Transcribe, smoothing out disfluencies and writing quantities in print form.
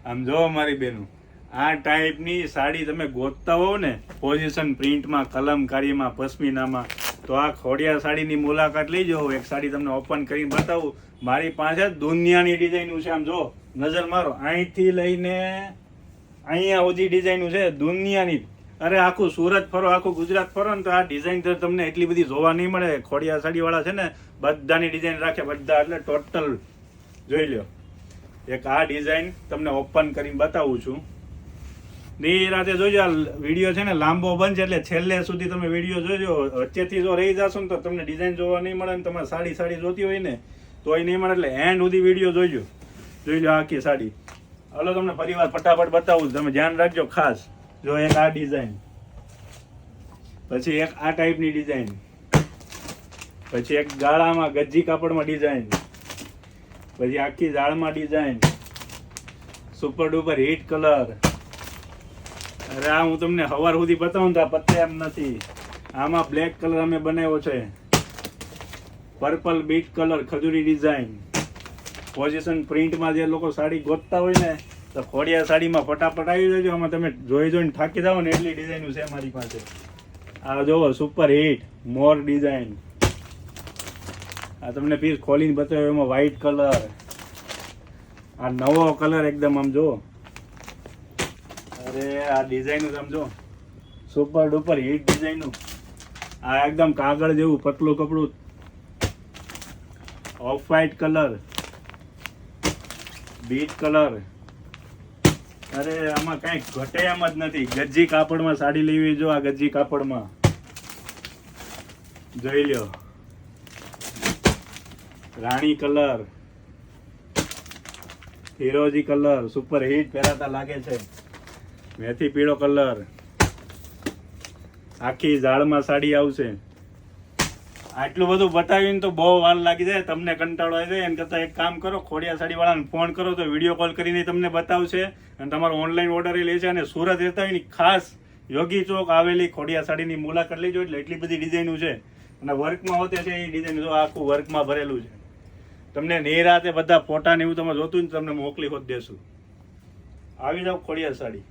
આમ જો મારી બેનું, આ ટાઈપની સાડી તમે ગોતતા હોવ ને પોઝિશન પ્રિન્ટમાં, કલમકારીમાં, પશ્મિનામાં, તો આ ખોડિયાર સાડીની મુલાકાત લઈ જાઓ. એક સાડી તમને ઓપન કરીને બતાવું. મારી પાસે દુનિયાની ડિઝાઇન છે. આમ જો નજર મારો, અહીંથી લઈને અહીંયા સુધી ડિઝાઇન છે દુનિયાની. અરે આખું સુરત ફરો, આખું ગુજરાત ફરો ને તો આ ડિઝાઇન તો તમને એટલી બધી જોવા નહીં મળે. ખોડિયાર સાડીવાળા છે ને બધાની ડિઝાઇન રાખે, બધા એટલે ટોટલ જોઈ લો. એક આ ડિઝાઇન તમને ઓપન કરીને બતાવું છું. નિરાતે જોજો. આ વિડીયો છે ને લાંબો બનશે એટલે છેલ્લે સુધી તમે વિડીયો જોજો. વચ્ચેથી જો રહી જશો ને તો તમને ડિઝાઇન જોવા નહીં મળે ને તમારે સાડી જોતી હોય ને તોય નહીં મળે. એટલે એન્ડ સુધી વિડીયો જોઈ લો આખી સાડી. હલો તમને પરિવાર ફટાફટ બતાવું, તમે ધ્યાન રાખજો ખાસ. જો એક આ ડિઝાઇન, પછી એક આ ટાઈપની ડિઝાઇન, પછી એક ગાળામાં ગજ્જી કાપડમાં ડિઝાઇન, પછી આખી ઝાડમાં design, super duper hit colour. અરે આ હું તમને સવાર સુધી બતાવું તો પતે એમ નથી. આમાં બ્લેક કલર અમે બનાવ્યો છે, પર્પલ બીટ કલર, ખજૂરી ડિઝાઇન, પોઝિશન પ્રિન્ટમાં જે લોકો સાડી ગોતતા હોય ને તો ખોડિયાર સાડીમાં ફટાફટ આવી જજો. આમાં તમે જોઈને થાકી જાઓ ને એટલી ડિઝાઇન છે મારી પાસે. આ જોવો સુપર હિટ મોર ડિઝાઇન. આ તમને પીસ ખોલીને બતાવ્યો એમાં વ્હાઈટ કલર. આ નવો કલર એકદમ આમ જો. અરે આ ડિઝાઇન સમજો, સુપર ડુપર હિટ ડિઝાઇન. આ એકદમ કાગળ જેવું પતલું કપડું, off white colour, bit colour. અરે આમાં કઈ ઘટે એમ જ નથી. ગજ્જી કાપડમાં સાડી લેવી જો. આ ગજ્જી કાપડમાં જોઈ લ્યો. રાણી કલર, ફિરોજી કલર, સુપર હિટ પહેરાતા લાગે છે. મેથી પીળો કલર. આખી ઝાડમાં સાડી આવશે. આટલું બધું બતાવીને તો બહુ વાર લાગી જાય, તમને કંટાળો આવી જાય. એના કરતાં એક કામ કરો, ખોડિયાર સાડીવાળાને ફોન કરો તો વિડીયો કોલ કરીને તમને બતાવશે અને તમારો ઓનલાઈન ઓર્ડર લે છે. અને સુરત રહેતા હોય ને ખાસ યોગી ચોક આવેલી ખોડિયાર સાડીની મુલાકાત લેજો. એટલે એટલી બધી ડિઝાઇનો છે અને વર્કમાં હોતે છે એ ડિઝાઇન જો આખું વર્કમાં ભરેલું છે. તમને નિરાતે બધા ફોટા ને એવું તમે જોતું ને તમને મોકલી હોત દેશું. આવી જાઓ ખોડિયાર સાડી.